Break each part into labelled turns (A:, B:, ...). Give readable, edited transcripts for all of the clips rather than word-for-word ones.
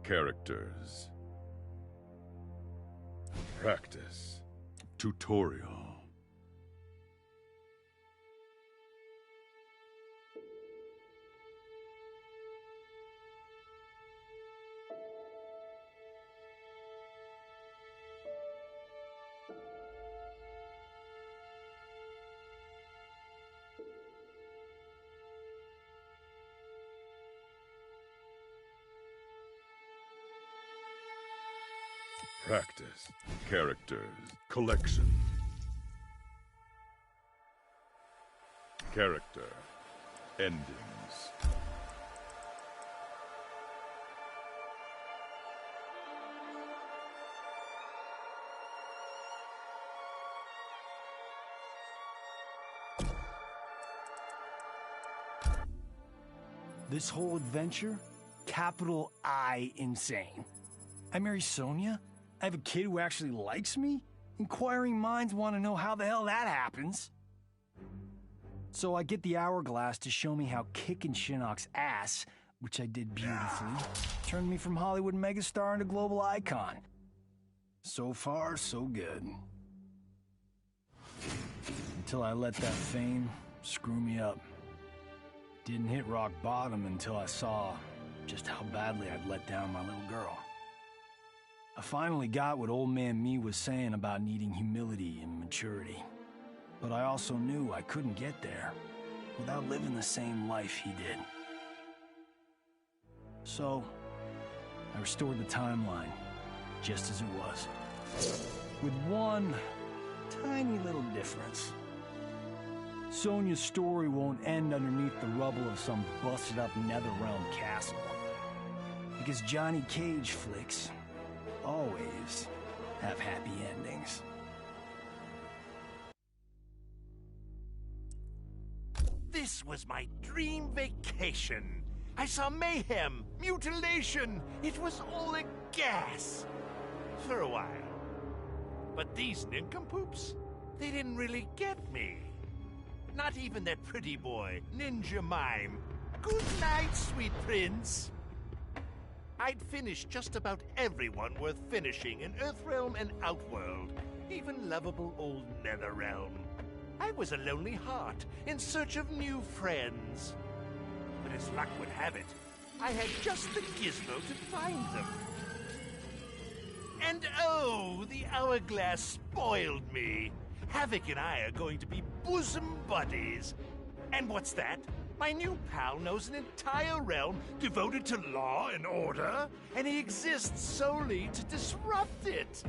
A: Characters. Practice. Tutorial. Practice. Characters. Collection. Character. Endings.
B: This whole adventure, capital I insane. I marry Sonia? I have a kid who actually likes me? Inquiring minds want to know how the hell that happens. So I get the hourglass to show me how kicking Shinnok's ass, which I did beautifully, turned me from Hollywood megastar into global icon. So far, so good. Until I let that fame screw me up. Didn't hit rock bottom until I saw just how badly I'd let down my little girl. I finally got what old man me was saying about needing humility and maturity. But I also knew I couldn't get there without living the same life he did. So, I restored the timeline, just as it was. With one tiny little difference. Sonia's story won't end underneath the rubble of some busted-up Netherrealm castle. Because Johnny Cage flicks always have happy endings.
C: This was my dream vacation. I saw mayhem, mutilation. It was all a gas. For a while. But these nincompoops, they didn't really get me. Not even that pretty boy, Ninja Mime. Good night, sweet prince. I'd finished just about everyone worth finishing in Earthrealm and Outworld, even lovable old Netherrealm. I was a lonely heart in search of new friends. But as luck would have it, I had just the gizmo to find them. And oh, the hourglass spoiled me. Havoc and I are going to be bosom buddies. And what's that? My new pal knows an entire realm devoted to law and order, and he exists solely to disrupt it.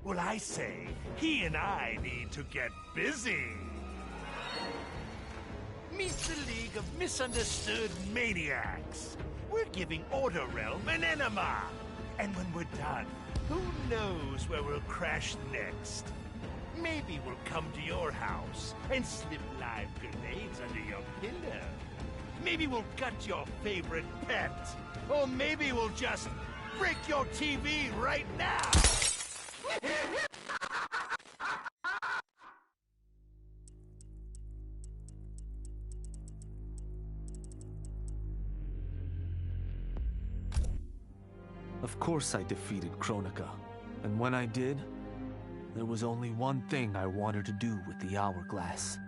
C: Well, I say, he and I need to get busy. Meet the League of Misunderstood Maniacs. We're giving Order Realm an enema. And when we're done, who knows where we'll crash next? Maybe we'll come to your house and slip live grenades under your pillow. Maybe we'll gut your favorite pet. Or maybe we'll just break your TV right now.
D: Of course I defeated Kronika, and when I did, there was only one thing I wanted to do with the hourglass.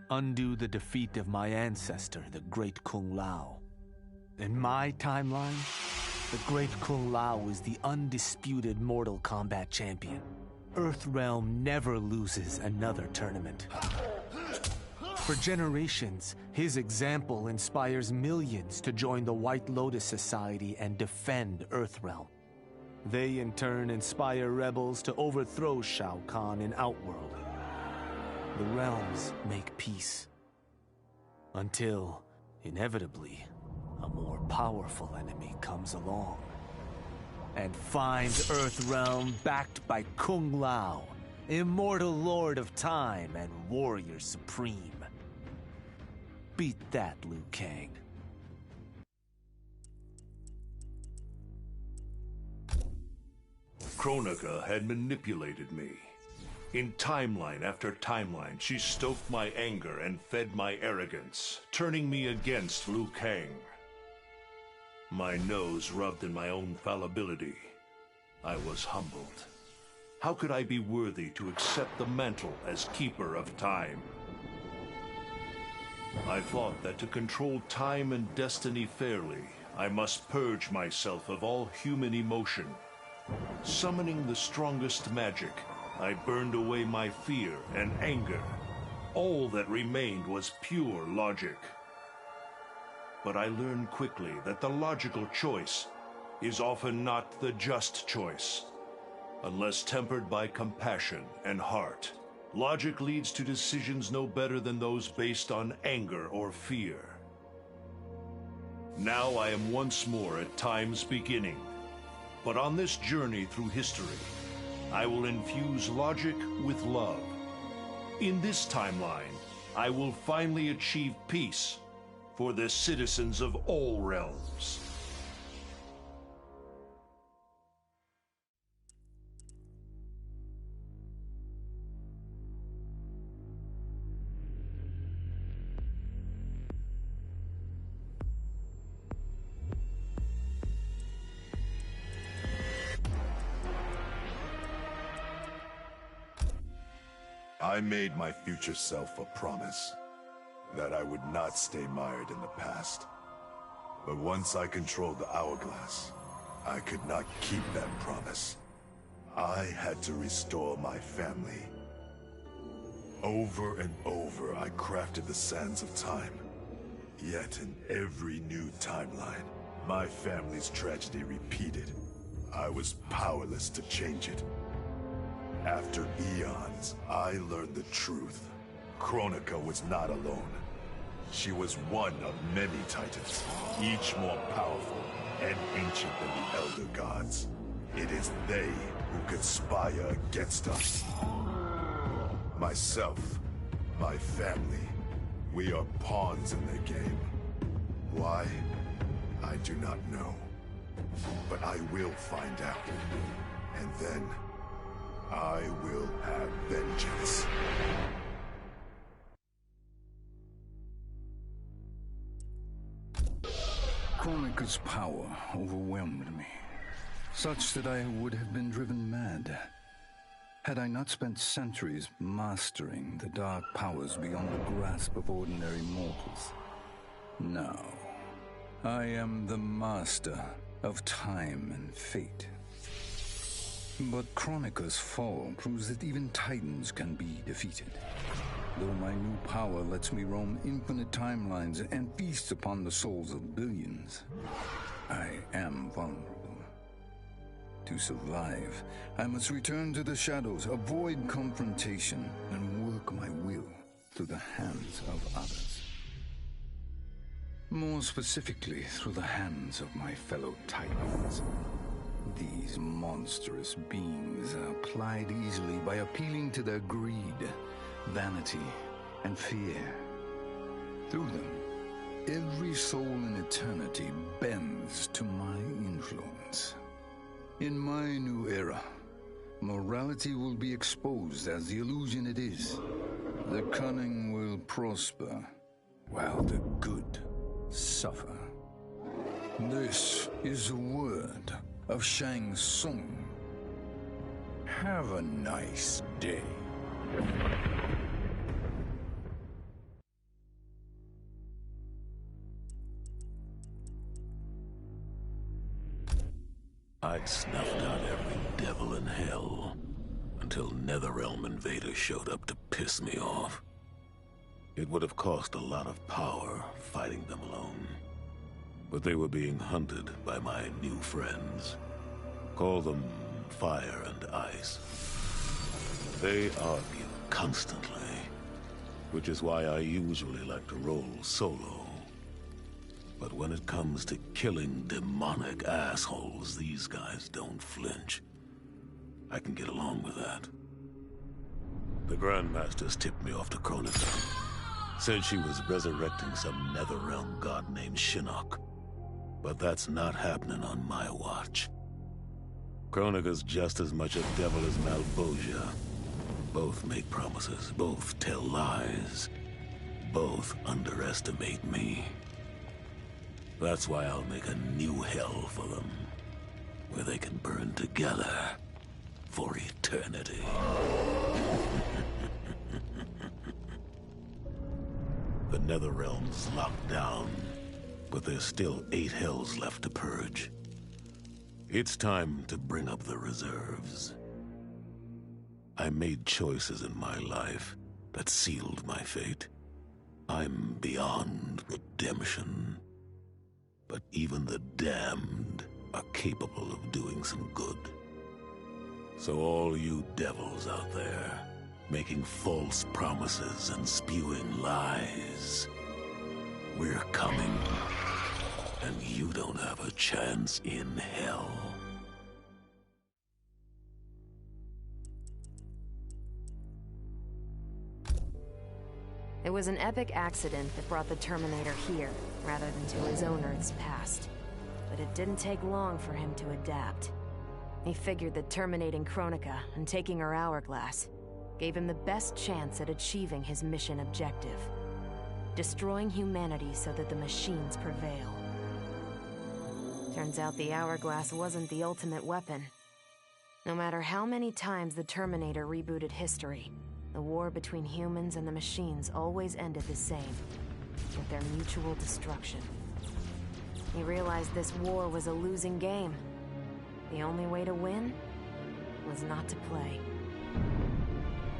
D: Undo the defeat of my ancestor, the Great Kung Lao. In my timeline, the Great Kung Lao is the undisputed Mortal Kombat champion. Earthrealm never loses another tournament. For generations, his example inspires millions to join the White Lotus Society and defend Earthrealm. They in turn inspire rebels to overthrow Shao Kahn in Outworld. The realms make peace. Until, inevitably, a more powerful enemy comes along and finds Earthrealm backed by Kung Lao, immortal lord of time and warrior supreme. Beat that, Liu Kang.
E: Kronika had manipulated me. In timeline after timeline, she stoked my anger and fed my arrogance, turning me against Liu Kang. My nose rubbed in my own fallibility. I was humbled. How could I be worthy to accept the mantle as keeper of time? I thought that to control time and destiny fairly, I must purge myself of all human emotion. Summoning the strongest magic, I burned away my fear and anger. All that remained was pure logic. But I learned quickly that the logical choice is often not the just choice. Unless tempered by compassion and heart, logic leads to decisions no better than those based on anger or fear. Now I am once more at time's beginning. But on this journey through history, I will infuse logic with love. In this timeline, I will finally achieve peace for the citizens of all realms.
A: I made my future self a promise that I would not stay mired in the past. But once I controlled the hourglass, I could not keep that promise. I had to restore my family. Over and over, I crafted the sands of time. Yet in every new timeline, my family's tragedy repeated. I was powerless to change it. After eons, I learned the truth. Kronika was not alone. She was one of many titans, each more powerful and ancient than the Elder Gods. It is they who conspire against us. Myself, my family, we are pawns in their game. Why? I do not know. But I will find out. And then I will have vengeance.
F: Kronika's power overwhelmed me, such that I would have been driven mad had I not spent centuries mastering the dark powers beyond the grasp of ordinary mortals. Now, I am the master of time and fate. But Kronika's fall proves that even titans can be defeated. Though my new power lets me roam infinite timelines and feast upon the souls of billions, I am vulnerable. To survive, I must return to the shadows, avoid confrontation, and work my will through the hands of others. More specifically, through the hands of my fellow titans. These monstrous beings are plied easily by appealing to their greed, vanity, and fear. Through them, every soul in eternity bends to my influence. In my new era, morality will be exposed as the illusion it is. The cunning will prosper, while the good suffer. This is the word of Shang Tsung. Have a nice day.
G: I'd snuffed out every devil in hell until Netherrealm invaders showed up to piss me off. It would have cost a lot of power fighting them alone. But they were being hunted by my new friends. Call them Fire and Ice. They argue constantly, which is why I usually like to roll solo. But when it comes to killing demonic assholes, these guys don't flinch. I can get along with that. The Grandmasters tipped me off to Kronika. Said she was resurrecting some Netherrealm god named Shinnok. But that's not happening on my watch. Kronika's just as much a devil as Malbosia. Both make promises, both tell lies, both underestimate me. That's why I'll make a new hell for them, where they can burn together for eternity. The Netherrealm's locked down, but there's still 8 hells left to purge. It's time to bring up the reserves. I made choices in my life that sealed my fate. I'm beyond redemption. But even the damned are capable of doing some good. So all you devils out there, making false promises and spewing lies, we're coming. And you don't have a chance in hell.
H: It was an epic accident that brought the Terminator here, rather than to his own Earth's past. But it didn't take long for him to adapt. He figured that terminating Kronika and taking her hourglass gave him the best chance at achieving his mission objective. Destroying humanity so that the machines prevail. Turns out the hourglass wasn't the ultimate weapon. No matter how many times the Terminator rebooted history, the war between humans and the machines always ended the same, with their mutual destruction. He realized this war was a losing game. The only way to win was not to play.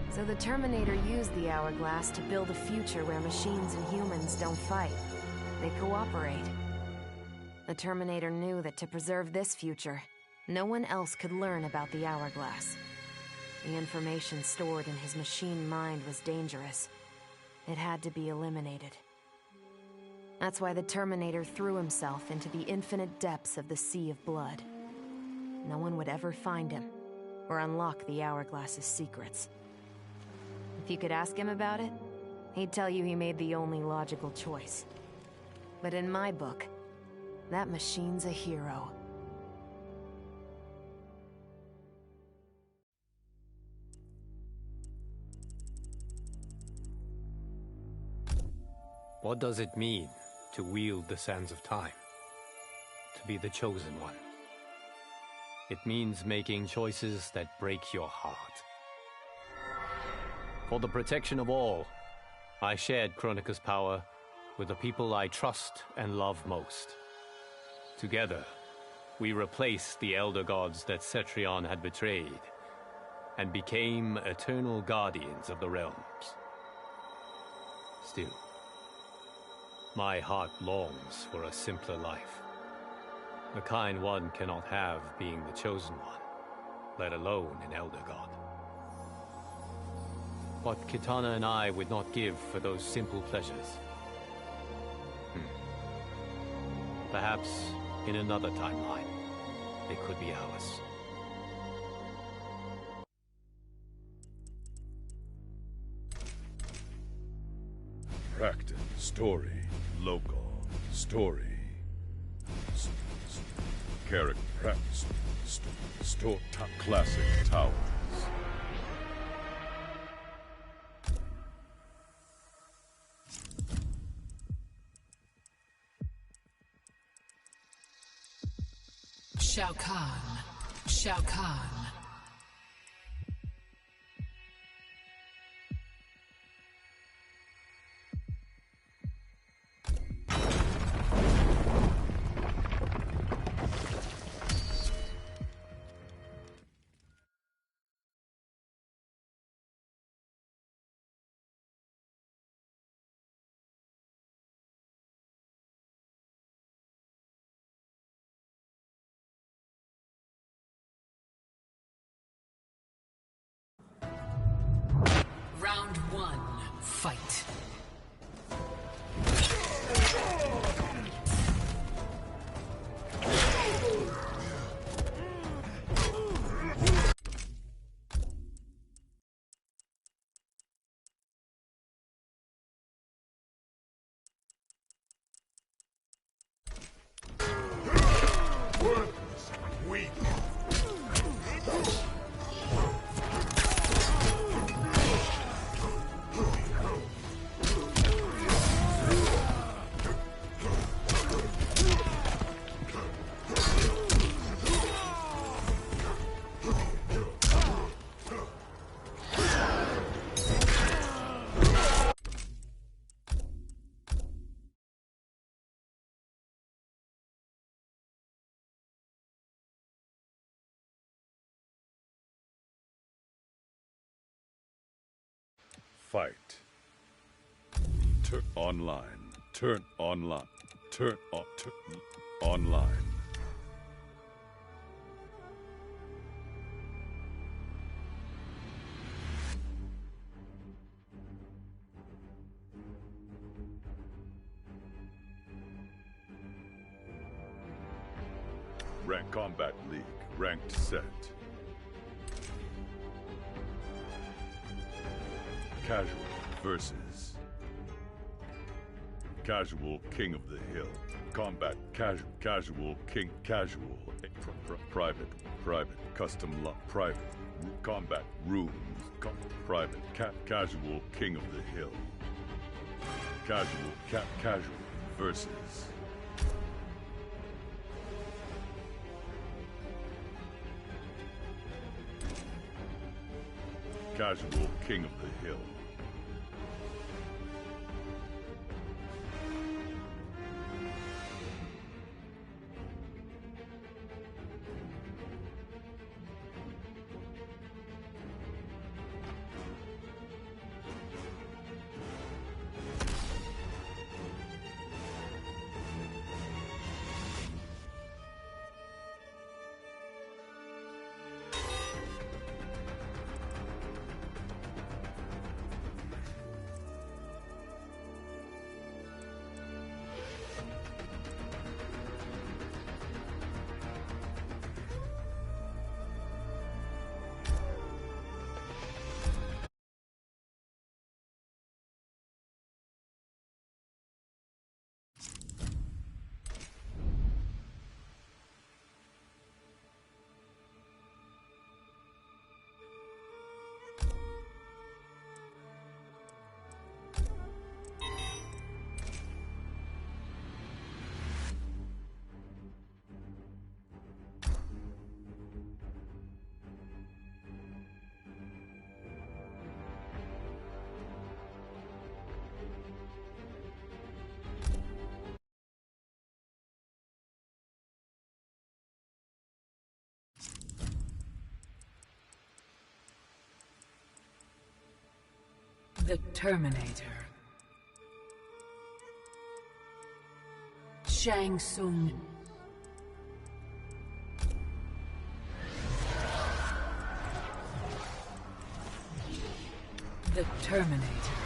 H: So the Terminator used the hourglass to build a future where machines and humans don't fight. They cooperate. The Terminator knew that to preserve this future, no one else could learn about the hourglass. The information stored in his machine mind was dangerous. It had to be eliminated. That's why the Terminator threw himself into the infinite depths of the Sea of Blood. No one would ever find him, or unlock the hourglass's secrets. If you could ask him about it, he'd tell you he made the only logical choice. But in my book, that machine's a hero.
I: What does it mean to wield the sands of time? To be the chosen one? It means making choices that break your heart. For the protection of all, I shared Kronika's power with the people I trust and love most. Together, we replaced the elder gods that Cetrion had betrayed, and became eternal guardians of the realms. Still, my heart longs for a simpler life. The kind one cannot have being the chosen one, let alone an elder god. What Kitana and I would not give for those simple pleasures. Perhaps in another timeline, they could be ours.
A: Practice, story, local, story. Character, practice, classic towers.
J: Shao Kahn. Shao Kahn. Round one, fight.
A: Weak. Fight. Turn online. Turn online. Turn on. Turn online. Rank Combat League. Ranked set. Casual versus Casual King of the Hill. Combat Casual King. Casual Private Custom Private Combat Rooms. Private Casual King of the Hill. Casual versus Casual King of the Hill.
J: The Terminator. Shang Tsung. The Terminator.